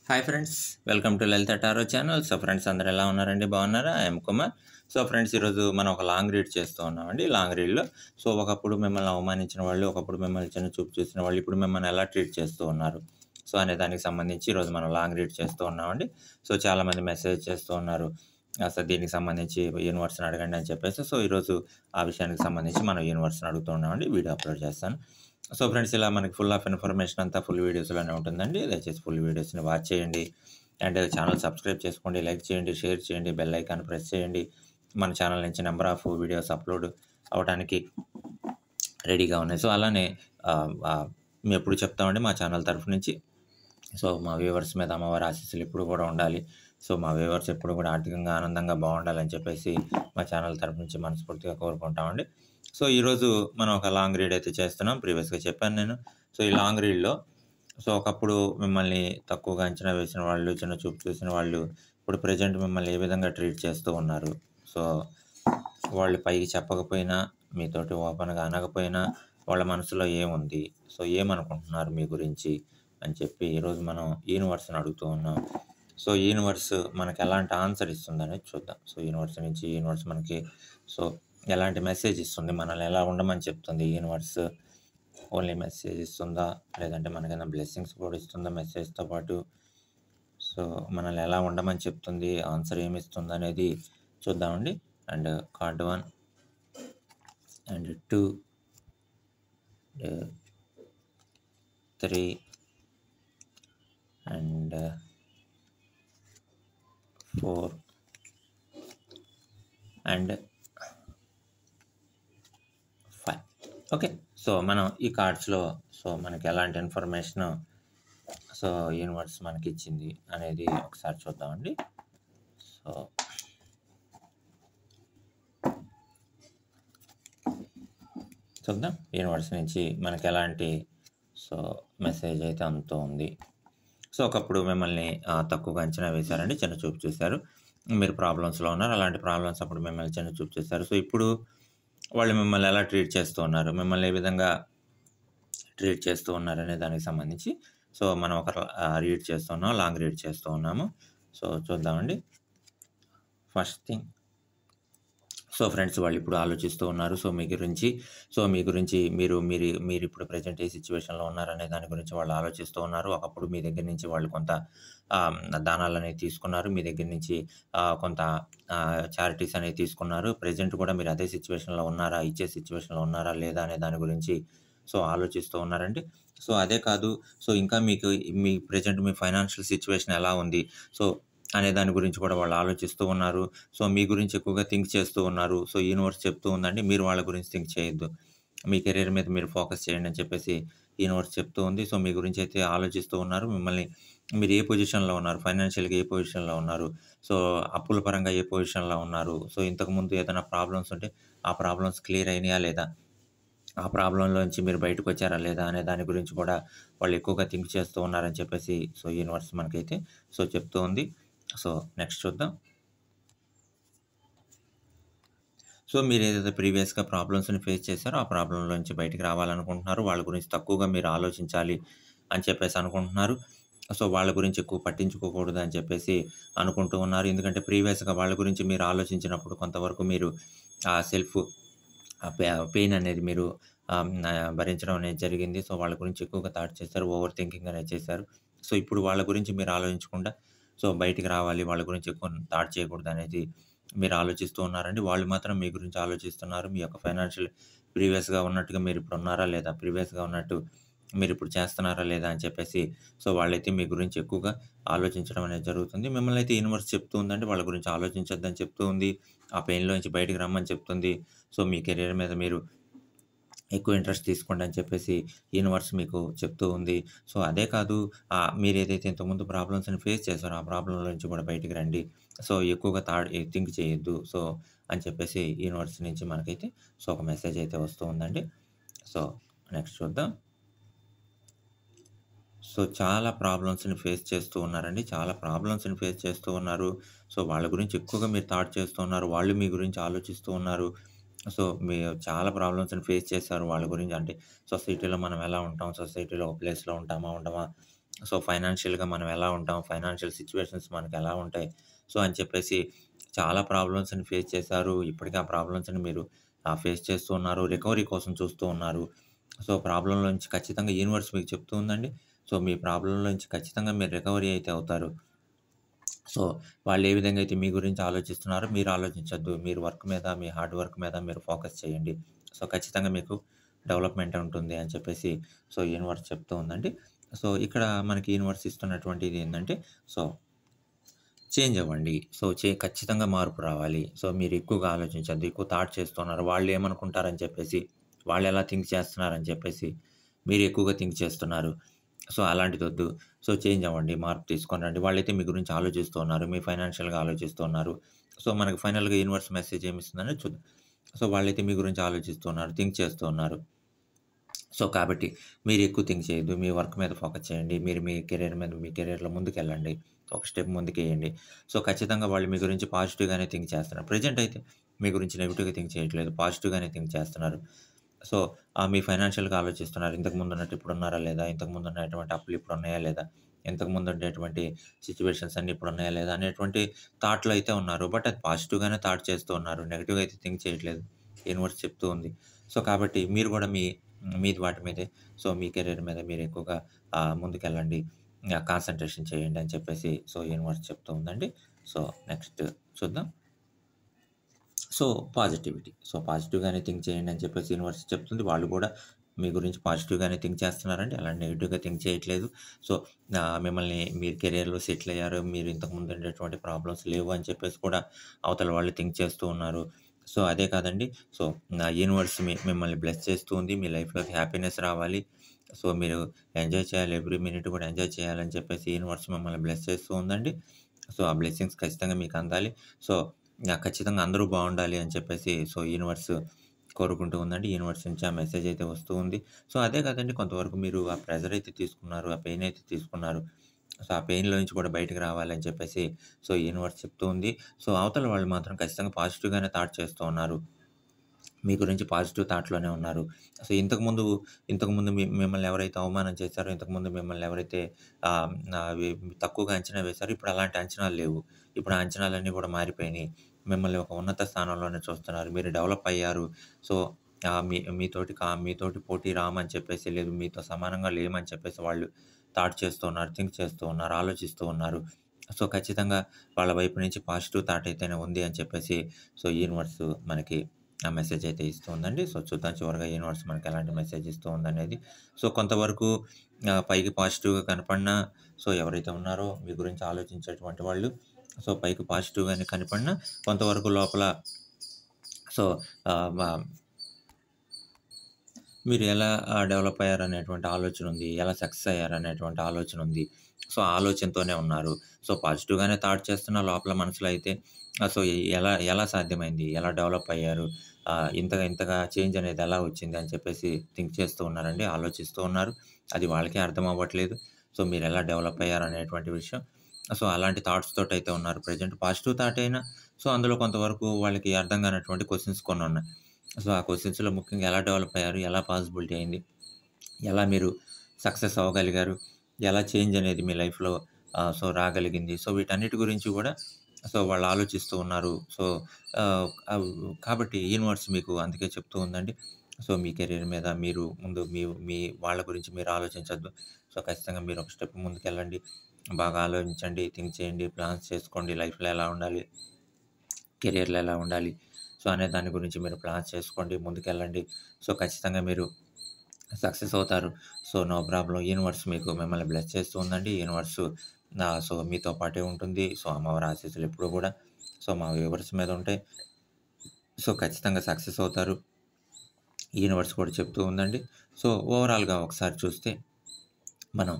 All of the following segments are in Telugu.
Hi friends, welcome to Lalitha tarot channel. So friends, అందరూ ఎలా ఉన్నారండి? బాగున్నారా? ఐఎమ్ కుమార్. సో ఫ్రెండ్స్, ఈరోజు మనం ఒక లాంగ్ రీడ్ చేస్తూ ఉన్నామండి. లాంగ్ రీడ్లో ఒకప్పుడు మిమ్మల్ని అవమానించిన వాళ్ళు, ఒకప్పుడు మిమ్మల్ని చిన్న చూపు చూసిన వాళ్ళు ఇప్పుడు మిమ్మల్ని ఎలా ట్రీట్ చేస్తూ ఉన్నారు సో అనే దానికి సంబంధించి ఈరోజు మనం లాంగ్ రీడ్ చేస్తూ ఉన్నామండి. సో చాలామంది మెసేజ్ చేస్తూ ఉన్నారు, అసలు దీనికి సంబంధించి యూనివర్స్ని అడగండి అని చెప్పేసి. సో ఈరోజు ఆ విషయానికి సంబంధించి మనం యూనివర్స్ని అడుగుతూ ఉన్నామండి. వీడియో అప్లోడ్ చేస్తాను. సో ఫ్రెండ్స్, ఇలా మనకి ఫుల్ ఆఫ్ ఇన్ఫర్మేషన్ అంతా ఫుల్ వీడియోస్లోనే ఉంటుందండి. దయచేసి ఫుల్ వీడియోస్ని వాచ్ చేయండి అండ్ ఛానల్ సబ్స్క్రైబ్ చేసుకోండి, లైక్ చేయండి, షేర్ చేయండి, బెల్ ఐకాన్ ప్రెస్ చేయండి. మన ఛానల్ నుంచి నెంబర్ ఆఫ్ వీడియోస్ అప్లోడ్ అవడానికి రెడీగా ఉన్నాయి. సో అలానే మేము ఎప్పుడు చెప్తామండి మా ఛానల్ తరఫు నుంచి, సో మా వ్యూవర్స్ మీద అమ్మవారి ఆశీస్సులు ఎప్పుడు కూడా ఉండాలి. సో మా వ్యూవర్స్ ఎప్పుడు కూడా ఆర్థికంగా ఆనందంగా బాగుండాలని చెప్పేసి మా ఛానల్ తరఫు నుంచి మనస్ఫూర్తిగా కోరుకుంటామండి. సో ఈరోజు మనం ఒక లాంగ్ రీడ్ అయితే చేస్తున్నాం. ప్రీవియస్గా చెప్పాను నేను. సో ఈ లాంగ్ రీడ్లో ఒకప్పుడు మిమ్మల్ని తక్కువగా అంచనా వేసిన వాళ్ళు, చిన్న చూపు చూసిన వాళ్ళు ఇప్పుడు ప్రజెంట్ మిమ్మల్ని ఏ విధంగా ట్రీట్ చేస్తూ ఉన్నారు. సో వాళ్ళు పైకి చెప్పకపోయినా, మీతోటి ఓపెన్గా అనకపోయినా వాళ్ళ మనసులో ఏముంది, సో ఏమనుకుంటున్నారు మీ గురించి అని చెప్పి ఈరోజు మనం యూనివర్స్ని అడుగుతూ ఉన్నాం. సో యూనివర్స్ మనకి ఎలాంటి ఆన్సర్ ఇస్తుందనేది చూద్దాం. సో యూనివర్స్ మనకి సో ఎలాంటి మెసేజ్ ఇస్తుంది, మనల్ని ఎలా ఉండమని చెప్తుంది యూనివర్స్. ఓన్లీ మెసేజ్ ఇస్తుందా, లేదంటే మనకైనా బ్లెస్సింగ్స్ కూడా ఇస్తుందా మెసేజ్తో పాటు. సో మనల్ని ఎలా ఉండమని చెప్తుంది, ఆన్సర్ ఏమి ఇస్తుంది అనేది చూద్దామండి. And card 1 and 2 3 and 4 and 5. Okay, so మనం ఈ కార్డ్స్లో సో మనకి ఎలాంటి ఇన్ఫర్మేషన్ సో యూనివర్స్ మనకి ఇచ్చింది అనేది ఒకసారి చూద్దామండి. సో చూద్దాం యూనివర్స్ నుంచి మనకి ఎలాంటి సో మెసేజ్ అయితే అందుతూ ఉంది. సో ఒకప్పుడు మిమ్మల్ని తక్కువగా అంచనా వేశారండి, చిన్న చూపు చూశారు, మీరు ప్రాబ్లమ్స్లో ఉన్నారు. అలాంటి ప్రాబ్లమ్స్ అప్పుడు మిమ్మల్ని చిన్న చూపు చూశారు. సో ఇప్పుడు వాళ్ళు మిమ్మల్ని ఎలా ట్రీట్ చేస్తూ ఉన్నారు, మిమ్మల్ని ఏ విధంగా ట్రీట్ చేస్తూ ఉన్నారు అనే దానికి సంబంధించి సో మనం ఒక రీడ్ చేస్తున్నాం, లాంగ్ రీడ్ చేస్తూ ఉన్నాము. సో చూద్దామండి. ఫస్ట్ థింగ్, సో ఫ్రెండ్స్, వాళ్ళు ఇప్పుడు ఆలోచిస్తూ ఉన్నారు సో మీ గురించి మీరు ఇప్పుడు ప్రజెంట్ ఏ సిచ్యువేషన్లో ఉన్నారనే దాని గురించి వాళ్ళు ఆలోచిస్తూ ఉన్నారు. ఒకప్పుడు మీ దగ్గర నుంచి వాళ్ళు కొంత దానాలు తీసుకున్నారు, మీ దగ్గర నుంచి కొంత చారిటీస్ అనేవి తీసుకున్నారు. ప్రజెంట్ కూడా మీరు అదే సిచ్యువేషన్లో ఉన్నారా, ఇచ్చే సిచ్యువేషన్లో ఉన్నారా లేదా అనే దాని గురించి సో ఆలోచిస్తూ ఉన్నారండి. సో అదే కాదు, సో ఇంకా మీ ప్రజెంట్ మీ ఫైనాన్షియల్ సిచ్యువేషన్ ఎలా ఉంది సో అనే దాని గురించి కూడా వాళ్ళు ఆలోచిస్తూ ఉన్నారు. సో మీ గురించి ఎక్కువగా థింక్ చేస్తూ ఉన్నారు. సో యూనివర్స్ చెప్తూ ఉందండి, మీరు వాళ్ళ గురించి థింక్ చేయొద్దు, మీ కెరీర్ మీద మీరు ఫోకస్ చేయండి అని చెప్పేసి యూనివర్స్ చెప్తూ ఉంది. సో మీ గురించి అయితే ఆలోచిస్తూ ఉన్నారు. మీరు ఏ పొజిషన్లో ఉన్నారు, ఫైనాన్షియల్గా ఏ పొజిషన్లో ఉన్నారు, సో అప్పుల పరంగా ఏ పొజిషన్లో ఉన్నారు, సో ఇంతకుముందు ఏదైనా ప్రాబ్లమ్స్ ఉంటే ఆ ప్రాబ్లమ్స్ క్లియర్ అయినాయా లేదా, ఆ ప్రాబ్లంలోంచి మీరు బయటకు వచ్చారా లేదా అనే దాని గురించి కూడా వాళ్ళు ఎక్కువగా థింక్ చేస్తూ ఉన్నారని చెప్పేసి సో యూనివర్స్ మనకైతే సో చెప్తూ ఉంది. సో నెక్స్ట్ చూద్దాం. సో మీరు ఏదైతే ప్రీవియస్గా ప్రాబ్లమ్స్ని ఫేస్ చేశారో ఆ ప్రాబ్లంలోంచి బయటికి రావాలనుకుంటున్నారు. వాళ్ళ గురించి తక్కువగా మీరు ఆలోచించాలి అని చెప్పేసి అనుకుంటున్నారు. సో వాళ్ళ గురించి ఎక్కువ పట్టించుకోకూడదు అని చెప్పేసి అనుకుంటూ ఉన్నారు. ఎందుకంటే ప్రీవియస్గా వాళ్ళ గురించి మీరు ఆలోచించినప్పుడు కొంతవరకు మీరు సెల్ఫ్ పెయిన్ అనేది మీరు భరించడం అనేది జరిగింది. సో వాళ్ళ గురించి ఎక్కువగా థాట్ చేశారు, ఓవర్ థింకింగ్ అనేది చేశారు. సో ఇప్పుడు వాళ్ళ గురించి మీరు ఆలోచించకుండా సో బయటికి రావాలి, వాళ్ళ గురించి ఎక్కువ థాట్ చేయకూడదు అనేది మీరు ఆలోచిస్తూ ఉన్నారండి. వాళ్ళు మాత్రం మీ గురించి ఆలోచిస్తున్నారు. మీ యొక్క ఫైనాన్షియల్ ప్రీవియస్గా ఉన్నట్టుగా మీరు ఇప్పుడు ఉన్నారా లేదా, ప్రీవియస్గా ఉన్నట్టు మీరు ఇప్పుడు చేస్తున్నారా లేదా అని చెప్పేసి సో వాళ్ళైతే మీ గురించి ఎక్కువగా ఆలోచించడం అనేది జరుగుతుంది. మిమ్మల్ని అయితే యూనివర్స్ చెప్తూ ఉందండి, వాళ్ళ గురించి ఆలోచించొద్దని చెప్తూ ఉంది, ఆ పెయిన్లోంచి బయటికి రమ్మని చెప్తుంది. సో మీ కెరీర్ మీద మీరు ఎక్కువ ఇంట్రెస్ట్ తీసుకోండి అని చెప్పేసి యూనివర్స్ మీకు చెప్తూ ఉంది. సో అదే కాదు, మీరు ఏదైతే ఇంతకుముందు ప్రాబ్లమ్స్ని ఫేస్ చేశారో ఆ ప్రాబ్లంలో నుంచి కూడా బయటికి రండి. సో ఎక్కువగా థింక్ చేయొద్దు సో అని చెప్పేసి యూనివర్స్ నుంచి మనకైతే సో ఒక మెసేజ్ అయితే వస్తూ ఉందండి. సో నెక్స్ట్ చూద్దాం. సో చాలా ప్రాబ్లమ్స్ని ఫేస్ చేస్తూ ఉన్నారండి, చాలా ప్రాబ్లమ్స్ని ఫేస్ చేస్తూ ఉన్నారు. సో వాళ్ళ గురించి ఎక్కువగా మీరు థాట్ చేస్తూ ఉన్నారు, వాళ్ళు మీ గురించి ఆలోచిస్తూ ఉన్నారు. సో మీరు చాలా ప్రాబ్లమ్స్ని ఫేస్ చేశారు వాళ్ళ గురించి. అంటే సొసైటీలో మనం ఎలా ఉంటాం, సొసైటీలో ఒక ప్లేస్లో ఉంటామా ఉండమా సో, ఫైనాన్షియల్‌గా మనం ఎలా ఉంటాం, ఫైనాన్షియల్ సిట్యుయేషన్స్ మనకెలా ఉంటాయి. సో, అని చెప్పేసి చాలా ప్రాబ్లమ్స్‌ని ఫేస్ చేశారు. ఇప్పటికి ఆ ప్రాబ్లమ్స్‌ని మీరు ఫేస్ చేస్తూ ఉన్నారు. రికవరీ కోసం చూస్తూ ఉన్నారు. సో, ప్రాబ్లమ్‌లో నుంచి ఖచ్చితంగా యూనివర్స్ మీకు చెప్తూ ఉందండి. సో, మీ ప్రాబ్లమ్‌లో నుంచి ఖచ్చితంగా మీరు రికవరీ అయితే అవుతారు. సో, వాళ్ళు ఏ విధంగా అయితే మీ గురించి ఆలోచిస్తున్నారో మీరు ఆలోచించొద్దు. మీరు వర్క్ మీద, మీ హార్డ్ వర్క్ మీద మీరు ఫోకస్ చేయండి. సో, ఖచ్చితంగా మీకు డెవలప్‌మెంట్ ఉంటుంది అని చెప్పేసి సో, యూనివర్స్ చెప్తూ ఉందండి. సో, ఇక్కడ మనకి యూనివర్స్ ఇస్తున్నటువంటిది ఏందంటే, సో, చేంజ్ అవ్వండి. సో, ఖచ్చితంగా మార్పు రావాలి. సో, మీరు ఎక్కువగా ఆలోచించొద్దు. ఎక్కువ థాట్ చేస్తున్నారు. వాళ్ళు ఏమనుకుంటారని చెప్పేసి, వాళ్ళెలా థింక్ చేస్తున్నారని చెప్పేసి, మీరు ఎక్కువగా థింక్ చేస్తున్నారు. సో, అలాంటిదొద్దు. సో, చేంజ్ అవ్వండి. మార్పు తీసుకొని రండి. వాళ్ళైతే మీ గురించి ఆలోచిస్తూ ఉన్నారు. మీ ఫైనాన్షియల్‌గా ఆలోచిస్తూ ఉన్నారు. సో, మనకు ఫైనల్‌గా యూనివర్స్ మెసేజ్ ఏమిస్తుందనేది చూద్దాం. సో, వాళ్ళైతే మీ గురించి ఆలోచిస్తూ ఉన్నారు. థింక్ చేస్తూ ఉన్నారు. సో, కాబట్టి మీరు ఎక్కువ థింక్ చేయొద్దు. మీ వర్క్ మీద ఫోకస్ చేయండి. మీరు మీ కెరియర్ మీద మీ కెరియర్‌లో ముందుకెళ్ళండి. ఒక స్టెప్ ముందుకేయండి. సో, ఖచ్చితంగా వాళ్ళు మీ గురించి పాజిటివ్‌గానే థింక్ చేస్తున్నారు. ప్రెజెంట్ అయితే మీ గురించి నెగెటివ్‌గా థింక్ చేయట్లేదు. పాజిటివ్‌గానే థింక్ చేస్తున్నారు. సో, మీ ఫైనాన్షియల్‌గా ఆలోచిస్తున్నారు. ఇంతకుముందు ఉన్నట్టు ఇప్పుడున్నారా లేదా? ఇంతకుముందు ఉన్నటువంటి అప్పులు ఇప్పుడున్నాయా లేదా? ఇంతకుముందు ఉండేటువంటి సిట్యుయేషన్స్ అన్నీ ఇప్పుడున్నాయా లేదా? అనేటువంటి థాట్‌లో అయితే ఉన్నారు. బట్ అది పాజిటివ్‌గానే థాట్ చేస్తూ ఉన్నారు. నెగెటివ్‌గా అయితే థింక్ చేయట్లేదు. యూనివర్స్ చెప్తూ ఉంది. సో, కాబట్టి మీరు గూడా మీది వాటి మీదే సో, మీ కెరియర్ మీద మీరు ఎక్కువగా ముందుకెళ్ళండి. కాన్సంట్రేషన్ చేయండి అని చెప్పేసి సో, యూనివర్స్ చెప్తూ ఉందండి. సో, నెక్స్ట్ చూద్దాం. So, positivity. సో, పాజిటివ్‌గానే థింక్ చేయండి అని చెప్పేసి యూనివర్స్ చెప్తుంది. వాళ్ళు కూడా మీ గురించి పాజిటివ్‌గానే థింక్ చేస్తున్నారండి. అలా నెగెటివ్‌గా థింక్ చేయట్లేదు. సో, మిమ్మల్ని మీరు కెరియర్‌లో సెటిల్ అయ్యారు. మీరు ఇంతకుముందు ఉండేటువంటి ప్రాబ్లమ్స్ లేవు అని చెప్పేసి కూడా అవతల వాళ్ళు థింక్ చేస్తూ ఉన్నారు. సో, అదే కాదండి. సో, యూనివర్స్ మిమ్మల్ని బ్లెస్ చేస్తూ ఉంది. మీ లైఫ్‌లోకి హ్యాపీనెస్ రావాలి. సో, మీరు ఎంజాయ్ చేయాలి. ఎవ్రీ మినిట్ కూడా ఎంజాయ్ చేయాలని చెప్పేసి యూనివర్స్ మిమ్మల్ని బ్లెస్ చేస్తూ ఉందండి. సో, ఆ బ్లెస్సింగ్స్ ఖచ్చితంగా మీకు అందాలి. సో, ఖచ్చితంగా అందరూ బావుండాలి అని చెప్పేసి సో, యూనివర్స్ కోరుకుంటూ ఉందండి. యూనివర్స్ నుంచి ఆ మెసేజ్ అయితే వస్తూ ఉంది. సో, అదే కాదండి కొంతవరకు మీరు ఆ ప్రెషర్ అయితే తీసుకున్నారు. ఆ పెయిన్ అయితే తీసుకున్నారు. సో, ఆ పెయిన్‌లో నుంచి కూడా బయటకి రావాలని చెప్పేసి సో, యూనివర్స్ చెప్తూ ఉంది. సో, అవతల వాళ్ళు మాత్రం ఖచ్చితంగా పాజిటివ్‌గానే థాట్ చేస్తూ ఉన్నారు. మీ గురించి పాజిటివ్ థాట్‌లోనే ఉన్నారు. సో, ఇంతకుముందు మిమ్మల్ని ఎవరైతే అవమానం చేశారో, ఇంతకుముందు మిమ్మల్ని ఎవరైతే ఆహ్, అవి తక్కువగా అంచనా వేశారో, ఇప్పుడు అలాంటి అంచనాలు లేవు. ఇప్పుడు ఆ అంచనాలన్నీ కూడా మారిపోయినియి. మిమ్మల్ని ఒక ఉన్నత స్థానంలోనే చూస్తున్నారు. మీరు డెవలప్ అయ్యారు. సో, మీతోటి పోటీ రామని చెప్పేసి, లేదు మీతో సమానంగా లేమని చెప్పేసి వాళ్ళు థాట్ చేస్తూ ఉన్నారు, థింక్ చేస్తూ ఉన్నారు, ఆలోచిస్తూ ఉన్నారు. సో, ఖచ్చితంగా వాళ్ళ వైపు నుంచి పాజిటివ్ థాట్ అయితేనే ఉంది అని చెప్పేసి సో, యూనివర్స్ మనకి ఆ మెసేజ్ అయితే ఇస్తూ ఉందండి. సో, చూద్దాం చివరగా యూనివర్స్ మనకి ఎలాంటి మెసేజ్ ఇస్తూ ఉందనేది. సో, కొంతవరకు పైకి పాజిటివ్‌గా కనపడినా సో, ఎవరైతే ఉన్నారో మీ గురించి ఆలోచించేటువంటి వాళ్ళు సో, పైకి పాజిటివ్‌గానే కనపడినా కొంతవరకు లోపల సో, ఆహ్, మ మీరు ఎలా డెవలప్ అయ్యారనేటువంటి ఆలోచనుంది. ఎలా సక్సెస్ అయ్యారనేటువంటి ఆలోచనుంది. సో, ఆ ఆలోచనతోనే ఉన్నారు. సో, పాజిటివ్‌గానే థాట్ చేస్తున్న లోపల మనసులో అయితే సో, ఎలా ఎలా సాధ్యమైంది? ఎలా డెవలప్ అయ్యారు? ఇంతగా ఇంతగా చేంజ్ అనేది ఎలా వచ్చింది? అని చెప్పేసి థింక్ చేస్తూ ఉన్నారండి. ఆలోచిస్తూ ఉన్నారు. అది వాళ్ళకే అర్థం అవ్వట్లేదు. సో, మీరెలా డెవలప్ అయ్యారనేటువంటి విషయం. సో, అలాంటి థాట్స్ తోటైతే ఉన్నారు ప్రెజెంట్. పాజిటివ్ థాట్ అయినా సో, అందులో కొంతవరకు వాళ్ళకి అర్థం కానటువంటి క్వెషన్స్ కొన్నున్నాయి. సో, ఆ క్వెషన్స్‌లో ముఖ్యంగా ఎలా డెవలప్ అయ్యారు? ఎలా పాసిబిలిటీ అయింది? ఎలా మీరు సక్సెస్ అవ్వగలిగారు? ఎలా చేంజ్ అనేది మీ లైఫ్‌లో సో, రాగలిగింది? సో, వీటన్నిటి గురించి గూడా సో, వాళ్ళు ఆలోచిస్తూ ఉన్నారు. సో, ఆహ్, అవ్ కాబట్టి యూనివర్స్ మీకు అందుకే చెప్తూ ఉందండి. సో, మీ కెరియర్ మీద మీరు ముందు మీ మీ వాళ్ళ గురించి మీరు ఆలోచించొద్దు. సో, ఖచ్చితంగా మీరు ఒక స్టెప్ ముందుకెళ్ళండి. బాగా ఆలోచించండి, థింక్ చేయండి, ప్లాన్స్ చేసుకోండి. లైఫ్‌లో ఎలా ఉండాలి? కెరియర్‌లో ఎలా ఉండాలి? సో, అనే దాని గురించి మీరు ప్లాన్స్ చేసుకోండి. ముందుకెళ్ళండి. సో, ఖచ్చితంగా మీరు సక్సెస్ అవుతారు. So, no problem. యూనివర్స్ మిమ్మల్ని బ్లెస్ చేస్తూ ఉందండి. యూనివర్సు సో, మీతో పాటే ఉంటుంది. సో, అమ్మవారి ఆశీస్సులు ఎప్పుడూ గూడా సో, మా వ్యూవర్స్ మీద ఉంటాయి. సో, ఖచ్చితంగా సక్సెస్ అవుతారు. యూనివర్స్ కూడా చెప్తూ ఉందండి. సో, ఓవరాల్‌గా ఒకసారి చూస్తే మనం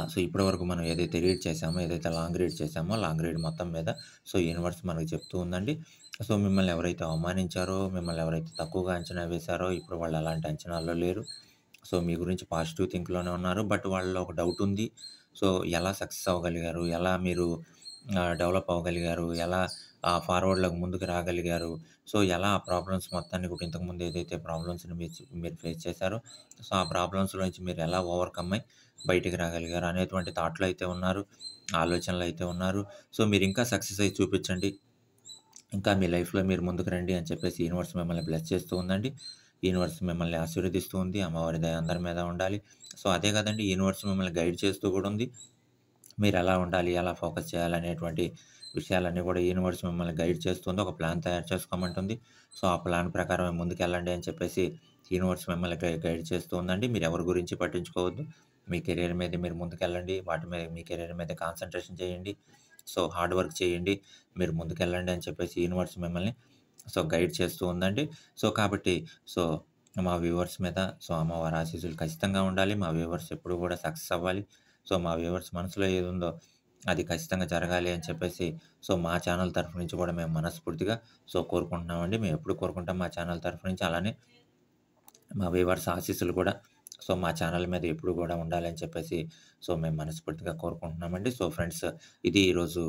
సో, ఇప్పటివరకు మనం ఏదైతే రీడ్ చేసామో, ఏదైతే లాంగ్ రీడ్ చేసామో, లాంగ్ రీడ్ మొత్తం మీద సో, యూనివర్స్ మనకు చెప్తూ ఉందండి. సో, మిమ్మల్ని ఎవరైతే అవమానించారో, మిమ్మల్ని ఎవరైతే తక్కువగా అంచనా వేశారో, ఇప్పుడు వాళ్ళు అలాంటి అంచనాల్లో లేరు. సో, మీ గురించి పాజిటివ్ థింక్‌లోనే ఉన్నారు. బట్ వాళ్ళలో ఒక డౌట్ ఉంది. సో, ఎలా సక్సెస్ అవ్వగలిగారు? ఎలా మీరు డెవలప్ అవ్వగలిగారు? ఎలా ఫార్వర్డ్‌లోకి ముందుకు రాగలిగారు? సో, ఎలా ఆ ప్రాబ్లమ్స్ మొత్తాన్ని కూడా ఇంతకుముందు ఏదైతే ప్రాబ్లమ్స్‌ని మీరు ఫేస్ చేశారో, సో, ఆ ప్రాబ్లమ్స్‌లో నుంచి మీరు ఎలా ఓవర్‌కమ్ అయ్యి బయటికి రాగలిగారు అనేటువంటి థాట్‌లో అయితే ఉన్నారు. ఆలోచనలో అయితే ఉన్నారు. సో, మీరింకా సక్సెస్ అయ్యి చూపిచ్చండి. ఇంకా మీ లైఫ్‌లో మీరు ముందుకు రండి అని చెప్పేసి యూనివర్స్ మిమ్మల్ని బ్లెస్ చేస్తూ ఉందండి. యూనివర్స్ మిమ్మల్ని ఆశీర్వదిస్తూ ఉంది. అమ్మవారి దయ అందరి మీద ఉండాలి. సో, అదే కాదండి యూనివర్స్ మిమ్మల్ని గైడ్ చేస్తూ కూడా ఉంది. మీరెలా ఉండాలి? ఎలా ఫోకస్ చేయాలనేటువంటి విషయాలన్నీ కూడా యూనివర్స్ మిమ్మల్ని గైడ్ చేస్తుంది. ఒక ప్లాన్ తయారు చేసుకోమంటుంది. సో, ఆ ప్లాన్ ప్రకారమే ముందుకెళ్ళండి అని చెప్పేసి యూనివర్స్ మిమ్మల్ని గైడ్ చేస్తూ ఉందండి. మీరెవరి గురించి పట్టించుకోవద్దు. మీ కెరియర్ మీద మీరు ముందుకెళ్ళండి. వాటి మీద మీ కెరియర్ మీద కాన్సంట్రేషన్ చేయండి. సో, హార్డ్ వర్క్ చేయండి. మీరు ముందుకెళ్ళండి అని చెప్పేసి యూనివర్స్ మిమ్మల్ని సో, గైడ్ చేస్తూ ఉందండి. సో, కాబట్టి సో, మా వ్యూవర్స్ మీద సో, అమ్మవారి ఆశీస్సులు ఖచ్చితంగా ఉండాలి. మా వ్యూవర్స్ ఎప్పుడు కూడా సక్సెస్ అవ్వాలి. సో, మా వ్యూవర్స్ మనసులో ఏదుందో అది ఖచ్చితంగా జరగాలి అని చెప్పేసి సో, మా ఛానల్ తరఫు నుంచి కూడా మేము మనస్ఫూర్తిగా సో, కోరుకుంటున్నామండి. మేము ఎప్పుడు కోరుకుంటాం మా ఛానల్ తరఫు నుంచి. అలానే మా వ్యూవర్స్ ఆశీస్సులు కూడా సో, మా ఛానల్ మీద ఎప్పుడు కూడా ఉండాలని చెప్పేసి సో, మేము మనస్ఫూర్తిగా కోరుకుంటున్నామండి. సో, ఫ్రెండ్స్ ఇది ఈరోజు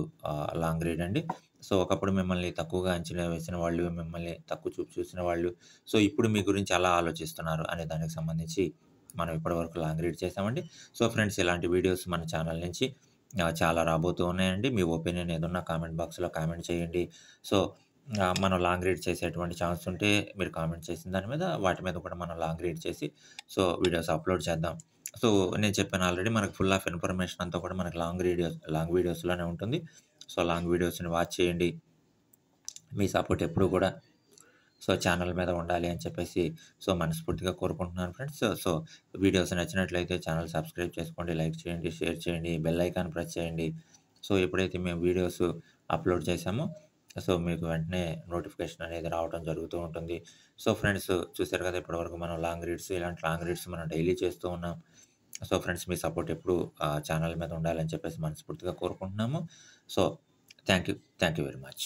లాంగ్ రీడ్ అండి. సో, ఒకప్పుడు మిమ్మల్ని తక్కువగా అంచనా వేసిన వాళ్ళు, మిమ్మల్ని తక్కువ చూపు చూసిన వాళ్ళు, సో, ఇప్పుడు మీ గురించి ఎలా ఆలోచిస్తున్నారు అనే దానికి సంబంధించి మనం ఇప్పటివరకు లాంగ్ రీడ్ చేసామండి. సో, ఫ్రెండ్స్ ఇలాంటి వీడియోస్ మన ఛానల్ నుంచి చాలా రాబోతూ ఉన్నాయండి. మీ ఒపీనియన్ ఏదున్నా కామెంట్ బాక్స్‌లో కామెంట్ చేయండి. సో, మనం లాంగ్ రీడ్ చేసేటువంటి ఛాన్స్ ఉంటే మీరు కామెంట్ చేసిన దాని మీద వాటి మీద కూడా మనం లాంగ్ రీడ్ చేసి సో, వీడియోస్ అప్‌లోడ్ చేద్దాం. సో, నేను చెప్పాను ఆల్రెడీ మనకు ఫుల్ ఆఫ్ ఇన్ఫర్మేషన్ అంతా కూడా మనకు లాంగ్ వీడియోస్‌లోనే ఉంటుంది. సో, లాంగ్ వీడియోస్‌ని వాచ్ చేయండి. మీ సపోర్ట్ ఎప్పుడు కూడా సో, ఛానల్ మీద ఉండాలి అని చెప్పేసి సో, మనస్ఫూర్తిగా కోరుకుంటున్నాను ఫ్రెండ్స్. సో, వీడియోస్ నచ్చినట్లయితే ఛానల్ సబ్స్క్రైబ్ చేసుకోండి, లైక్ చేయండి, షేర్ చేయండి, బెల్ ఐకాన్ ప్రెస్ చేయండి. సో, ఎప్పుడైతే మేము వీడియోస్ అప్‌లోడ్ చేశామో సో, మీకు వెంటనే నోటిఫికేషన్ అనేది రావడం జరుగుతూ ఉంటుంది. సో, ఫ్రెండ్స్ చూసారు కదా! ఇప్పటివరకు మనం లాంగ్ రీడ్స్ ఇలాంటి లాంగ్ రీడ్స్ మనం డైలీ చేస్తూ ఉన్నాం. సో, ఫ్రెండ్స్ మీ సపోర్ట్ ఎప్పుడు ఛానల్ మీద ఉండాలని చెప్పేసి మనస్ఫూర్తిగా కోరుకుంటున్నాము. So, thank you. Thank you very much.